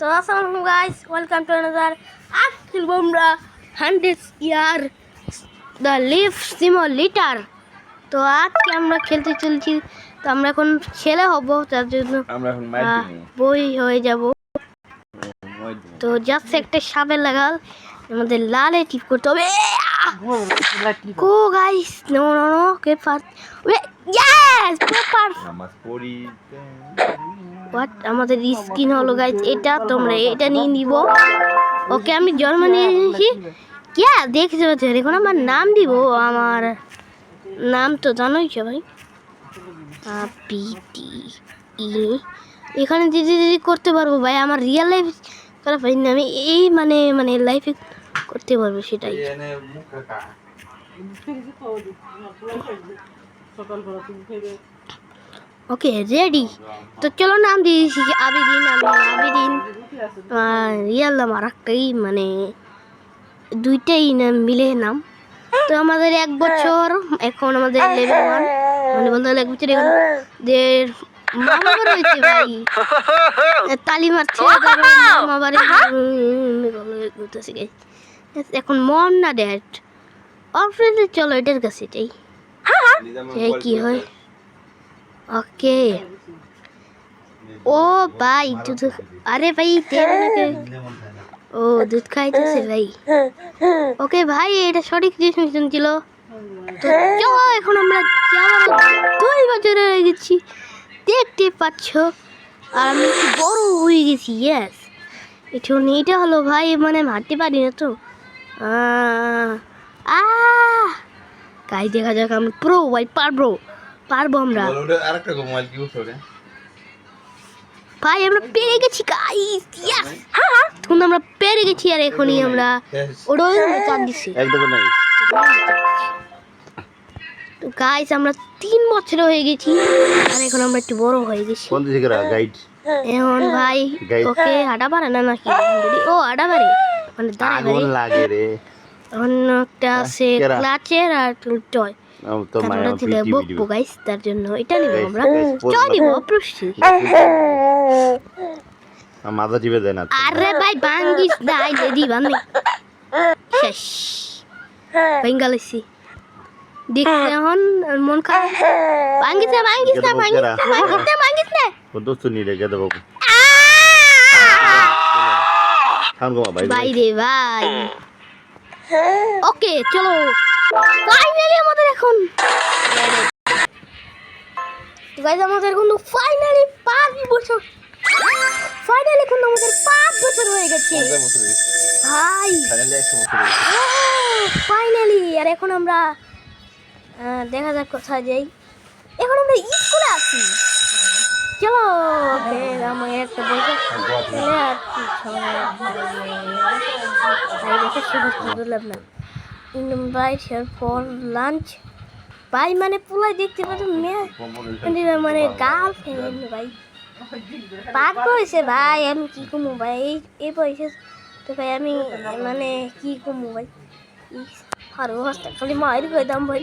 তো আসসালামু guys, welcome to another আজ খেলবো আমরা 100 ইয়ার দ্য লিফ সিমুলেটর। তো আজকে আমরা খেলতে চলছি। তো আমরা এখন ছেলে হব, তার জন্য আমরা এখন বই হয়ে যাব। তো জাস্ট একটা সাপের লাগাল আমাদের লালে টিপ করতে হবে। Go guys, no no no কে ফার্স্ট, ইয়েস প্রপার হোয়াট আমাদের স্কিন হলো গাইস এটা। তোমরা এটা নিয়ে নিব। ওকে আমি জন্ম নিয়ে নিয়েছি। কে দেখছো এখন আমার নাম দিব। আমার নাম তো জানোই সবাই, পিটি ই। এখানে দিদি দিদি করতে পারবো ভাই, আমার রিয়েল লাইফ করা পারি না। আমি এই মানে মানে লাইফে করতে পারবো সেটাই। Okay ready. তো চলো নাম দিয়ে দিয়েছি আবিদিন। আমি আবিদিন, রিয়াল নাম আর একটাই, মানে দুইটাই নাম মিলে নাম। তো আমাদের 1 বছর এখন, আমাদের লেভেল 1 মানে বলতে গেলে 1 বছর এখন মামা রয়েছে ভাই, তালি মারছে মামা বাড়ি এখন মন না ড্যাড অফ্রেন্ডে। চলো এটার কাছে এটাই কি হয়। ওকে ও ভাই দুধ, আরে ভাই ও দুধ খাইতেছে ভাই। ওকে ভাই এটা সঠিক ডিসিশন ছিল। তো চলো এখন আমরা 2 বছর হয়ে গেছি, দেখতে পাচ্ছ। আর আমি একটু বড় হয়ে গেছি। ইয়েস এখন এটা হলো ভাই, মানে মারতে পারি না তো। গাই দেখা যাক আমরা প্রো ভাই, পারবো আমরা ভাই। আমরা পেরে গেছি গাইস, ইয়েস তখন আমরা পেরে গেছি। আর এখনই আমরা ওড়ই চান দিছি। তো গাইস আমরা 3 বছর হয়ে গেছি, আর এখন আমরা একটু বড় হয়ে গেছি। এখন ভাই ওকে হাঁটা পারে না নাকি? ও হাঁটা পারে মানে দাঁড়ায় লাগে রে। এখন একটা আছে ক্লাচের আর টয়। বকবো গাইস, তার জন্য এটা নিব আমরা। চল নিব অবশ্যই। মাথা টিপে দেন না। আরে ভাই ভাঙ্গিস না, আই দিদি বান্ধে শেষ বেঙ্গালিসি দেখতে এখন মন খারাপ। ভাঙ্গিস না কত শুনি রে গেদা বাবু খান গো ভাই ভাই রে ভাই। ওকে চলো ফাইনালি আমাদের এখন গাইস আমাদের এখন ফাইনালি 5 বছর, ফাইনালি এখন আমাদের 5 বছর হয়ে গেছে ভাই ফাইনালি। আর এখন আমরা দেখা যাক কোথায় যাই। এখন আমরা স্কুলে আছি। চলো ওকে আমি একটা বলতে চলে আসছি। ইনভাইট হিয়ার ফর লাঞ্চ ভাই, মানে পুলাই দেখতে পাচ্ছ মেয়ে মানে গার্লফ্রেন্ড ভাই। পাপ হয়েছে ভাই, আমি কি কমু ভাই এই বয়সে। তো ভাই আমি মানে কি কমু ভাই, আরো খালি মায়ের হয়ে দাম ভাই।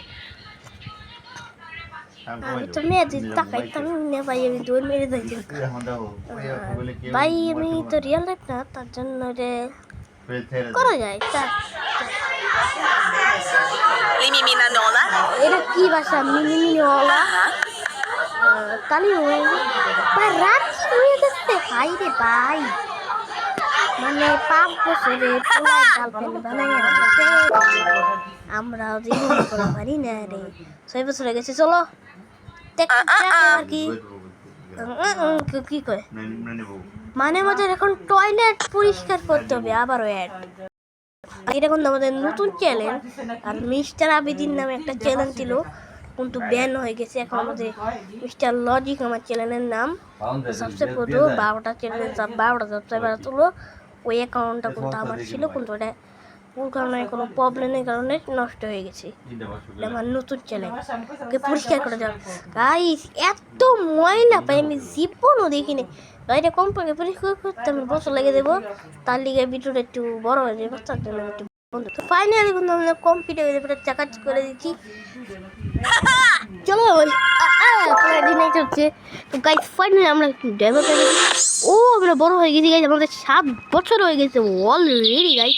আমি তো মেয়েদের তাকাইতাম না ভাই, আমি দৌড় মেরে যাইছি ভাই। আমি তো রিয়েল লাইফ না, তার জন্য করা যায়। এটা কি ভাষা? মিনিমিনিওলা কালি ভাই, রাখি হয়ে যাচ্ছে ভাই রে ভাই। মানে 5 বছরে পুলাই গার্লফ্রেন্ড বানাই আমরা জীবন করা পারি না রে। 6 বছর হয়ে গেছে। চলো আর কি কি কয় মানে আমাদের এখন টয়লেট পরিষ্কার করতে হবে আবারও অ্যাড। এটা কিন্তু আমাদের নতুন চ্যালেঞ্জ। আর মিস্টার আবিদিন নামে একটা চ্যালেঞ্জ ছিল, কিন্তু ব্যান হয়ে গেছে। এখন আমাদের মিস্টার লজিক আমার চ্যানেলের নাম। সবচেয়ে প্রথম 12টা চ্যালেঞ্জ, 12টা সাবস্ক্রাইবার তুলো। ওই অ্যাকাউন্টটা কিন্তু আমার ছিল, কিন্তু ওটা পুরো কারণে কোনো প্রবলেমের কারণে নষ্ট হয়ে গেছে। আমার নতুন চ্যালেঞ্জ ওকে পরিষ্কার করে যাও গাইস। এত ময়লা পাই আমি জীবনও দেখিনি। গাড়িটা কম পড়ে পরিষ্কার করতে আমি বছর লেগে দেবো, তার লিগে ভিডিওটা একটু বড় হয়ে যাবে, তার জন্য একটু বন্ধু। তো ফাইনালি কিন্তু আমরা কমপ্লিট হয়ে যাবে, চাকাচ করে দিচ্ছি। চলো দিনে হচ্ছে তো গাইস ফাইনালি আমরা ডেভেলপ হয়ে গেছি। ও আমরা বড় হয়ে গেছি গাইস, আমাদের 7 বছর হয়ে গেছে অলরেডি গাইস।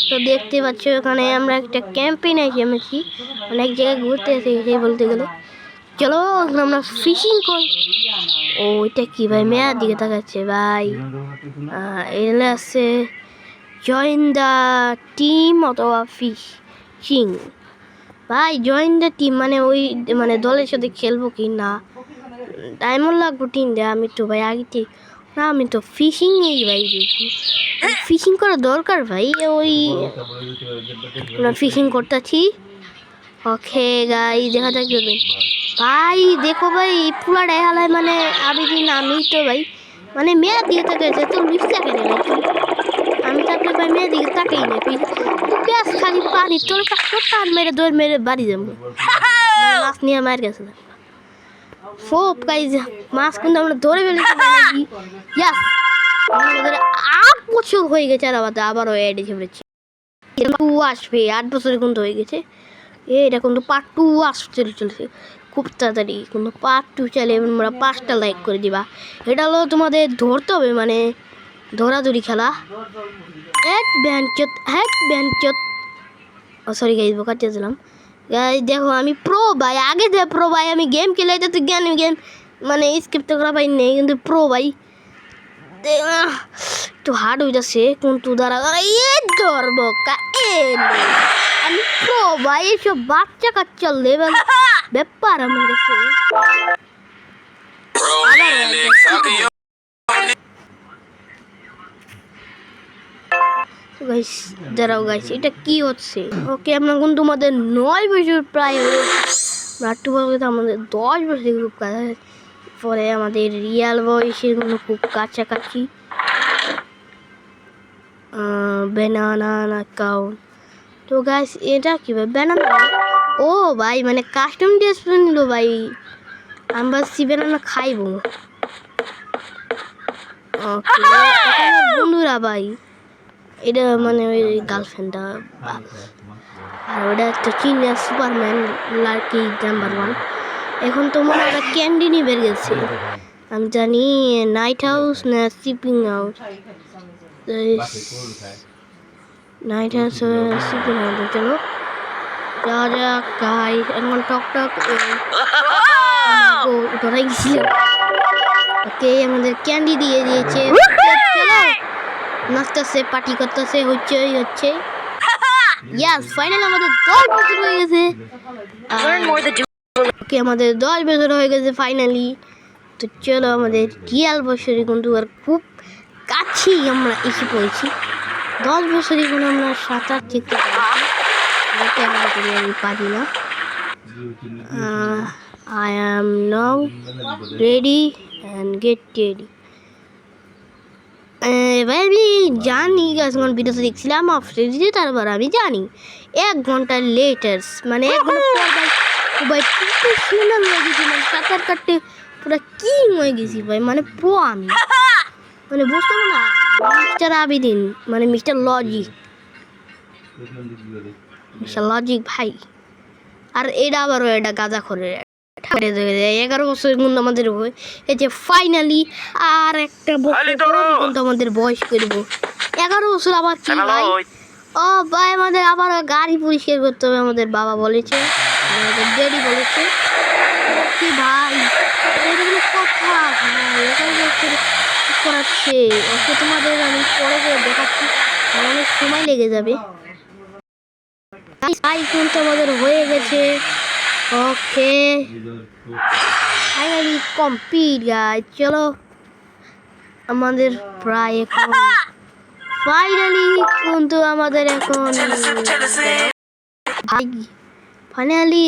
তো দেখতে পাচ্ছ এখানে আমরা একটা ক্যাম্পেইনে এসেছি, অনেক জায়গায় ঘুরতে এসেছি বলতে গেলে। চলো এখন আমরা ফিশিং করি। ও এটা কি ভাই, মেয়ার দিকে তাকাচ্ছে ভাই। এলে আছে জয়েন দ্য টিম অথবা ফিশিং। ভাই জয়েন দ্য টিম মানে ওই মানে দলের সাথে খেলবো কি না, টাইমও লাগবো টিম দেয়। আমি তো ভাই আগে না, আমি তো ফিশিং এই ভাই ফিশিং করা দরকার ভাই। ওই আমরা ফিশিং করতেছি। ওকে গাই দেখা যাক যাবে ভাই। দেখো ভাই পুরা ডেহালায় মানে আমি দিন আমি তো ভাই মানে মেয়ের দিকে তাকাইছে তো লিফট থাকে না ভাই। আমি থাকলে ভাই মেয়ের দিকে তাকাই না, পেঁয়াজ খালি পানি তোর কাছে টান মেরে দৌড় মেরে বাড়ি যাবো। মাছ নিয়ে মার গেছে সব গাইজ, মাছ কিন্তু আমরা ধরে ফেলেছি। ইয়াস আমাদের 8 বছর হয়ে গেছে আর আবারও অ্যাড এসে পড়েছে। 2 আসবে, 8 বছর কিন্তু হয়ে গেছে। এটা কিন্তু পার্ট 2 আসতে চলছে খুব তাড়াতাড়ি, কিন্তু পার্ট 2 চাইলে তোমরা 5টা লাইক করে দিবা। এটা হলো তোমাদের ধরতে হবে মানে ধরাধরি খেলা। এক ব্যানচত ও সরি গাইজ বোকাতে দিলাম। গাইজ দেখো আমি প্রো ভাই, আগে যে প্রো ভাই আমি গেম খেলে তো জ্ঞান গেম মানে স্কিপ তো করা পাই নেই, কিন্তু প্রো ভাই একটু হার্ড হয়ে যাচ্ছে কিন্তু দ্বারা ধরবো আমি প্রো ভাই। এসব বাচ্চা কাচ্চা লেভেল ব্যাপার আমার কাছে। গাইস দাঁড়াও গাইস, এটা কি হচ্ছে? ওকে আমরা কিন্তু তোমাদের 9 বছর প্রায় একটু বলতে আমাদের 10 বছর খুব কাছাকাছি, পরে আমাদের রিয়াল বয়সের কোনো খুব কাছাকাছি। ব্যানানা অ্যাকাউন্ট তো গাইস এটা কি ভাই ব্যানানা? ও ভাই মানে কাস্টম ড্রেস নিল ভাই, আমরা সি ব্যানানা খাইবো। ওকে বন্ধুরা ভাই এটা মানে ওই গার্লফ্রেন্ডটা, আর ওটা একটা চিনিয়া সুপারম্যান লাকি নাম্বার 1। এখন তো মনে হয় ক্যান্ডি নিয়ে বের গেছে, আমি জানি নাইট হাউস না shipping house. Night house shipping house চলো যাওয়া যাক গাই। এখন টক ধরাই গেছিল। ওকে আমাদের ক্যান্ডি দিয়ে দিয়েছে, চলো নাচতেছে পার্টি করতেছে হচ্ছে। ইয়াস ফাইনালি আমাদের 10 বছর হয়ে গেছে। ওকে আমাদের 10 বছর হয়ে গেছে ফাইনালি। তো চলো আমাদের রিয়াল বছরে কিন্তু আর খুব কাছেই আমরা এসে পড়েছি। 10 বছরে কিন্তু আমরা সাঁতার শিখতে পারি না। I am now ready and get ready. ভাই আমি জানি গাছগণ ভিডিওতে দেখছিলাম অফিসে, তারপর আমি জানি 1 ঘন্টা লেটার্স মানে 1 ঘন্টা পর ভাই প্রফেশনাল হয়ে গেছি, মানে সাঁতার কাটতে পুরো কিং হয়ে গেছি ভাই, মানে প্রো আমি মানে বুঝতে পারো না। মিস্টার আবিদিন মানে মিস্টার লজিক ভাই। আর এটা আবারও এটা গাঁজা করে 11 বছর কিন্তু আমাদের এই যে ফাইনালি আর একটা বছর কিন্তু আমাদের বয়স করবো 11 বছর। আবার কি ভাই? ও ভাই আমাদের আবার গাড়ি পরিষ্কার করতে হবে, আমাদের বাবা বলেছে, আমাদের ড্যাডি বলেছে। কি ভাই কথা করাচ্ছে ওকে, তোমাদের আমি পরে দেখাচ্ছি, অনেক সময় লেগে যাবে। কিন্তু আমাদের হয়ে গেছে। ওকে ফাইনালি কমপ্লিট গাইস। চলো আমাদের প্রায় এখন ফাইনালি কিন্তু আমাদের এখন ফাইনালি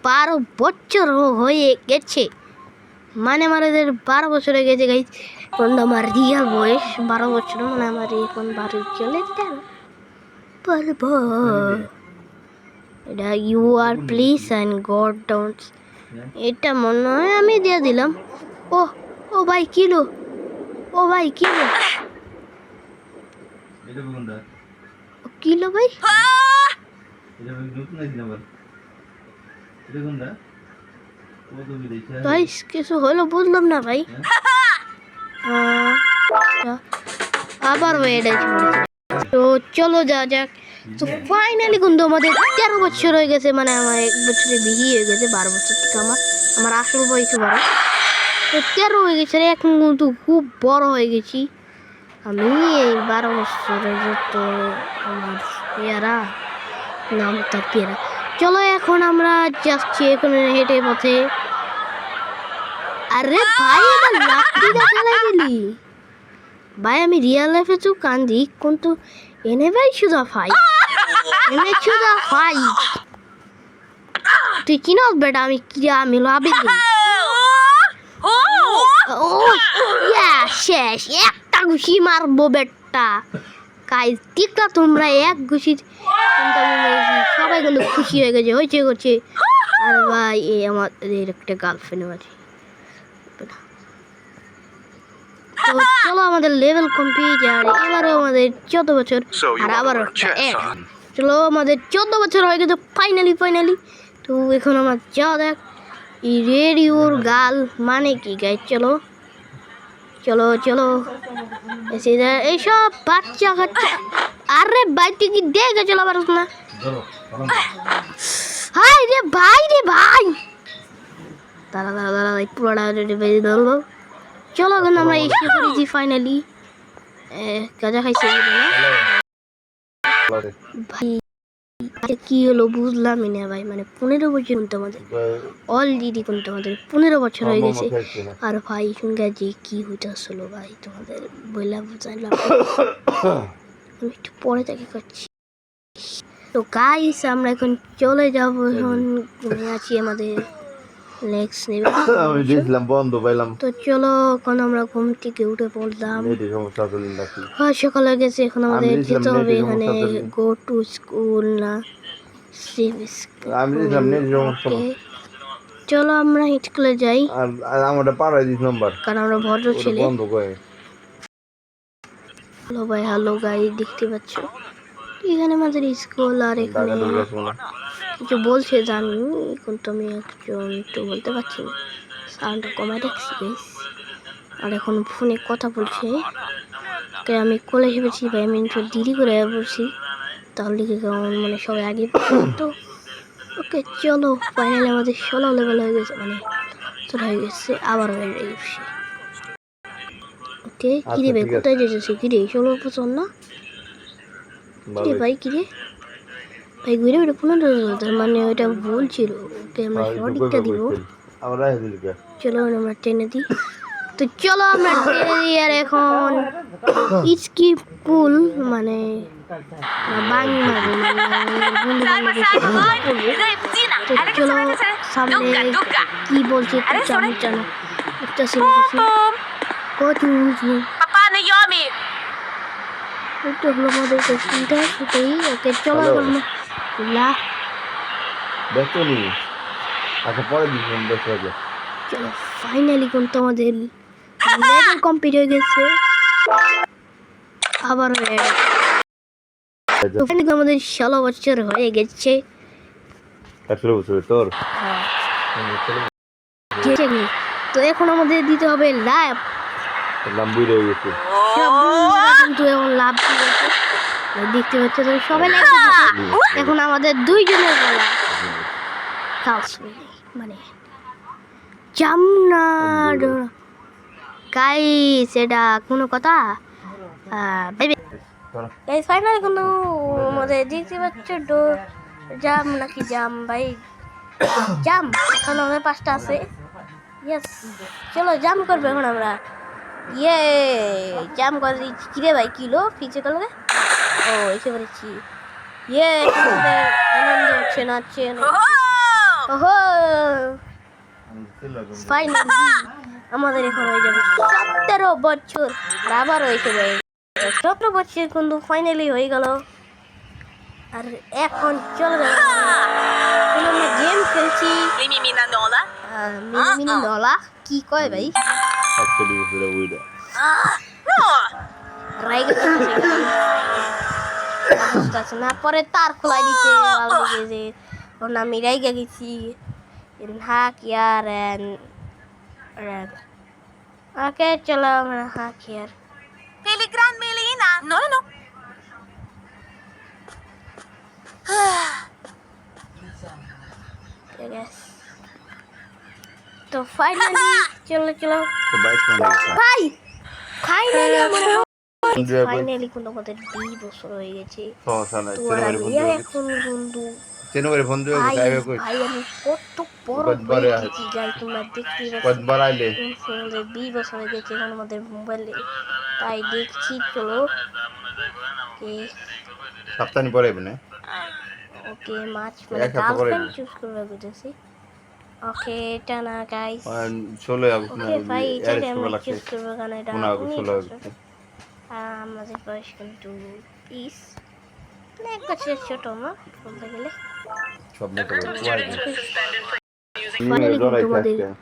12 বছর হয়ে গেছে, মানে আমাদের 12 বছর হয়ে গেছে গাইস। এখন আমার রিয়াল বয়স 12 বছর, মানে আমার এখন 12 চলে 13 এটা you are please and God don't, এটা মনে হয় আমি দিয়ে দিলাম। ও ভাই কিলো, ও ভাই কিলো কিলো ভাই ভাই কিছু হলো বুঝলাম না ভাই আবার ওয়েট আছে তো চলো যা যাক তো ফাইনালি কিন্তু আমাদের 13 বছর হয়ে গেছে মানে আমার 1 বছরের বেশি হয়ে গেছে 12 বছর থেকে আমার আমার আসল বয়স 12 তো 13 হয়ে গেছে এখন কিন্তু খুব বড় হয়ে গেছি আমি এই 12 বছরের যত আমার পেয়ারা নাম তার পেয়ারা চলো এখন আমরা যাচ্ছি এখন হেঁটে পথে আরে ভাই এটা লাঠি দেখালে দিলি ভাই আমি রিয়েল লাইফে তো কান্দি কিন্তু এনে ভাই শুধু ফাই এনে শুধু ফাই তুই চিনস বেটা আমি কি আমি লাভি ও ইয়া শেষ একটা ঘুষি মারবো বেটা কাজ টিকটা তোমরা এক ঘুষি সবাই কিন্তু খুশি হয়ে গেছে হয়েছে করছে আর ভাই এই আমাদের একটা গার্লফ্রেন্ড আছে তো চলো আমাদের লেভেল কমপ্লিট আর এবারও আমাদের 14 বছর আর আবার চলো আমাদের 14 বছর হয়ে গেছে ফাইনালি তো এখন আমার যা দেখ এই রেডিওর গাল মানে কি গাই চলো চলো চলো এইসব বাচ্চা কাচ্চা আরে ভাই তুই কি দেখে চলো পারস না হাই রে ভাই দাঁড়া পুরোটা ধরবো চলো এখন আমরা এসে করেছি ফাইনালি গাঁজা খাইছি ভাই কি হলো বুঝলামই না ভাই মানে 15 বছর কিন্তু আমাদের অলরেডি কিন্তু আমাদের 15 বছর হয়ে গেছে আর ভাই সঙ্গে যে কি হইতেছিল ভাই তোমাদের বইলা বুঝাইলাম আমি একটু পরে থেকে করছি তো গাইস আমরা এখন চলে যাবো এখন ঘুরে আছি আমাদের নেক্সট নেবে আমি দিয়েছিলাম বন্ধ পাইলাম তো চলো এখন আমরা ঘুম থেকে উঠে পড়লাম সকালে গেছে এখন আমাদের যেতে হবে এখানে গো টু স্কুল না চলো আমরা স্কুলে যাই আর আমরা পাড়ায় দিস নাম্বার কারণ আমরা ভদ্র ছেলে বন্ধ করে হ্যালো ভাই হ্যালো গাই দেখতে পাচ্ছ এখানে আমাদের স্কুল আর এখানে কিছু বলছে জানি কিন্তু আমি একটু বলতে পারছি না সাউন্ডটা কমাই রাখছি আর এখন ফোনে কথা বলছে তাই আমি কলে ভেবেছি ভাই আমি একটু দেরি করে বলছি তাহলে কি মানে সবাই আগে তো ওকে চলো ফাইনালি আমাদের 16 লেভেল হয়ে গেছে মানে তোর হয়ে গেছে আবার হয়ে গেছে ওকে কিরে ভাই কোথায় যেতেছি কিরে 16 বছর না কিরে ভাই কিরে ভাই ঘুরে ঘুরে 15 তার মানে ওইটা ভুল ছিল ওকে আমরা সঠিকটা দিব চলো আমরা টেনে দিই তো চলো আমরা টেনে দিই আর এখন স্কিপুল মানে বাংলা তো চলো সামনে কি বলছে জানো একটা এটা হলো আমাদের কোশ্চেনটা সেটাই ওকে চলো আমরা দেখো নি আচ্ছা পরে দিন দেখো চলো ফাইনালি কিন্তু আমাদের লেভেল কমপ্লিট হয়ে গেছে আবার আমাদের 16 বছর হয়ে গেছে 18 বছর তোর তো এখন আমাদের দিতে হবে লাভ লাম্বুই রয়ে গেছে কিন্তু এখন লাভ দিয়েছে দেখতে পাচ্ছ তো সবাই এখন আমাদের দুইজনের গলা কালস মানে জামনার গাইস এটা কোনো কথা গাইস ফাইনালি কিন্তু আমাদের দেখতে পাচ্ছ জাম নাকি জাম ভাই জাম এখন আমাদের 5টা আছে ইয়েস চলো জাম করবো এখন আমরা ইয়ে জাম করে দিচ্ছি কিরে ভাই কিলো ফিচে করলে ও এসে পড়েছি ইয়ে আনন্দ হচ্ছে নাচছে ওহো ফাইনালি আমাদের এখন হয়ে যাবে 17 বছর আবার হয়েছে ভাই 17 বছর কিন্তু ফাইনালি হয়ে গেল আর এখন চলে যাবে আমরা গেম খেলছি মিনি নলা কি কয় ভাই না পরে তার খোলাই দিচ্ছে আমি রাইগা গেছি in hack here and red. Okay, chalo I'm hack here. Telegram Melina. No, no, no. Okay, guys. तो फाइनली चलो चलो তো 22 মিনিট ভাই ফাইনালি আমরা Enjoy করো। ফাইনালি কোন আমাদের 2 বছর হয়ে গেছে সমস্যা নাই তো চেনো আর করে ফোন আমি দিও এখন বন্ধু চেনো করে ফোন দিও ভাই খাইবে কই ভাই আমি কত বড় কতবার হয়ে আয়? গেছি গাই তোমরা দেখতেই পাচ্ছ কতবার আইলে আমাদের 2 বছর হয়ে গেছে এখন আমাদের মোবাইলে তাই দেখছি চলো ওকে সপ্তাহনি পরে হবে না ওকে মাছ মানে এক সপ্তাহ পরে গার্লফ্রেন্ড চুজ করবে বুঝেছি ওকে এটা না গাইস 16 আগস্ট না ওকে ভাই এটা এর আমি সময় লাগছে চুজ করবো কারণ এটা 15 আগস্ট 19 16 বছর আগস্ট আমাদের বয়স কিন্তু 20 মানে এক বছর ছোট না বলতে গেলে সব মেয়ে করে ফাইনালি জড়াই তোমাদের থাকতে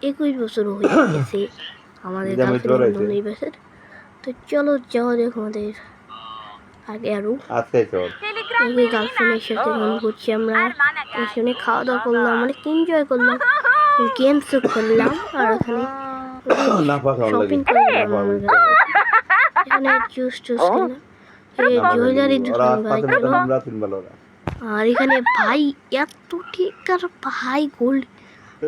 21 বছর হয়ে গেছে আমাদের যেমন গার্লফ্রেন্ড জড়াইছে। 19 বছর তো চলো যাওয়া যাক আমাদের আগে আরো আজকে চল ওই গার্লফ্রেন্ডের সাথে মন করছি আমরা ওখানে খাওয়া দাওয়া করলাম অনেক এনজয় করলাম গেমসও খেললাম আর ওখানে না পাকা লাগে শপিং করলাম আমরা। এখানে জুস টুস খেলাম এই জুয়েলারি ওরা দোকান ভাই পাশে চলো। আমরা তিন ভালো ওরা আর এখানে ভাই এত ঠিকার ভাই গোল্ড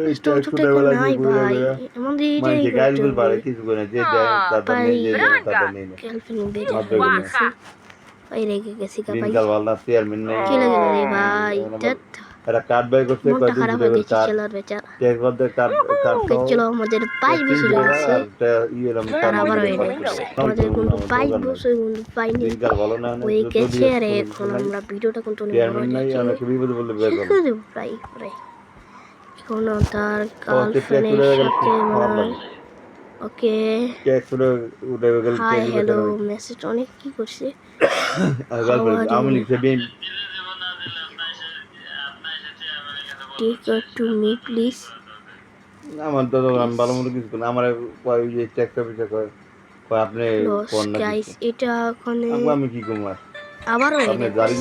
এই তো তো টাকা ছোটবেলা নাই থেকে ভাই ঘুরে আমাদের মানে এটাই গাইল গুল পারে কিছু করে যে যায় তাদের নেই যে যায় তাদের নেই না গার্লফ্রেন্ড বেরিয়ে মাত্র গেলে। গেছে ভাই রেগে গেছি গা ভাই দিনকাল ভালো না চেয়ারম্যান নেই চলে গেল রে ভাই ধ্যাৎ, এরা কার্ড বাই করতে মনটা কয়দিন খারাপ হয়ে ধরে গেছে কার্ড চলার বেচারা টেক করতে কার্ড কার্ড ওকে চলো আমাদের 22 বছর হয়ে গেছে আর আবার হয়ে গেছে আমাদের কিন্তু 22 বছর কিন্তু পাইনি দিনকাল ভালো না হয়ে গেছে আর এখন আমরা ভিডিওটা কিন্তু অনেক বড় চেয়ারম্যান নাই হয়ে অনেক বিপদ বললে বের শেষ করব করে দেবো প্রায় প্রায় এখন তার তো টেক গার্লফ্রেন্ডের করে গেল সাথে খারাপ লাগে ওকে টেক করে উঠে গেল হাই হ্যালো মেসেজ অনেক কি করছে আর গার্লফ্রেন্ড আমি লিখে বিন টেক টু মি প্লিজ আমার তো আমি ভালো মতো কিছু না আমার কয় যে টেক অফিসে কয় কয় আপনি লস কোন না গাইস এটা ওখানে আমি কি করব আবারও আপনি গাড়ি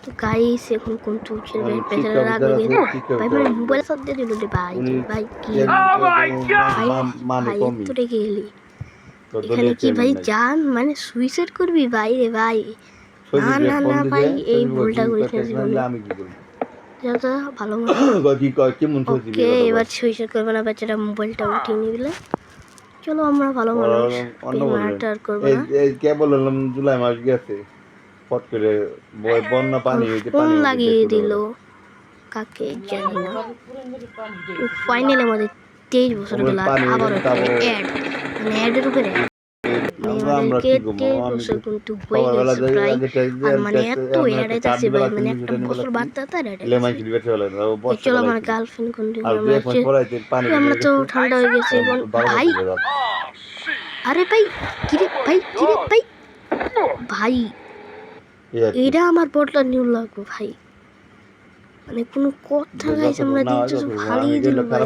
তো গাইস এখন কোন চলবে মানে পেছনে TikTok রাখবে যারা কিন্তু TikTok ভাই মানে মোবাইল সব দিয়ে দিল রে ভাই ভাই কি মানে ভাই কমই তো রেগে গেলি তো এখানে কি ভাই জান মানে সুইসাইড করবি ভাই রে ভাই না না না ভাই এই ভুলটা করিস না জীবনে আমি কি করব যত ভালো মতো কি কয় কি মন হচ্ছে ওকে এবার সুইসাইড করবে না বাচ্চাটা মোবাইলটা উঠিয়ে নিবিলে চলো আমরা ভালো মানুষ ম্যাটার করবো না এই কে বললাম জুলাই মাস গেছে পট করে বন্যা পানি হইতে ফোন পানি লাগিয়ে দিল কাকে জানি না ফাইনালি আমাদের 23 বছর গেল আর পানি আবার তারপর অ্যাড মানে অ্যাডের উপরে আমরা কি করব বছর কিন্তু হয়ে গেছে প্রায় আর মানে এত অ্যাড আছে ভাই মানে একটা বছর বাদটা তার অ্যাড লেমাই কি বেচে বলে চলো আমার গার্লফ্রেন্ড কোন আর যে এখন পড়াইতে পানি আমরা তো ঠান্ডা হয়ে গেছে এখন ভাই আরে ভাই কিরে ভাই কিরে ভাই ভাই এটা আমার বটলা নিউ লাগবে ভাই মানে কোনো কথা গাইস আমরা দিনটা তো ভালোই দিল ভাই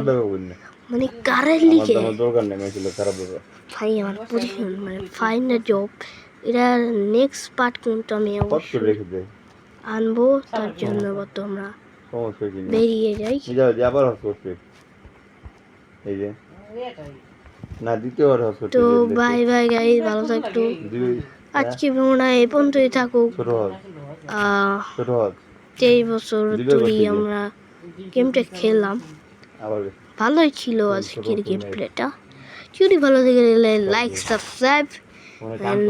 মানে কারের লিখে আমার দরকার নেই ছিল খারাপ হবে ভাই আমার পজিশন মানে ফাইন্ড আ জব এটা নেক্সট পার্ট কিন্তু আমি পট করে অবশ্যই রেখে দে আনবো তার জন্য তো আমরা সমস্যা কি নেই বেরিয়ে যাই যাও যে আবার হসপিটাল এই যে না দ্বিতীয়বার হসপিটাল তো বাই বাই গাইস ভালো থাকতো আজকে ভ্রমণটা এই পর্যন্তই থাকুক ছোট হস ছোট হস 23 বছর ধরে আমরা গেমটা খেললাম আবার ভালোই ছিল আজকের গেম প্লেটা যদি ভালো থেকে লাইক সাবস্ক্রাইব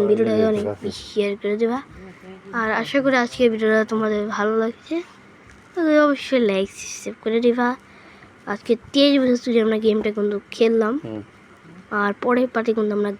ভিডিওটা অনেক শেয়ার করে দেবা আর আশা করি আজকের ভিডিওটা তোমাদের ভালো লাগছে অবশ্যই লাইক সাবস্ক্রাইব করে দেবা আজকে 23 বছর ধরে আমরা গেমটা কিন্তু খেললাম আর পরের পার্টি কিন্তু আমরা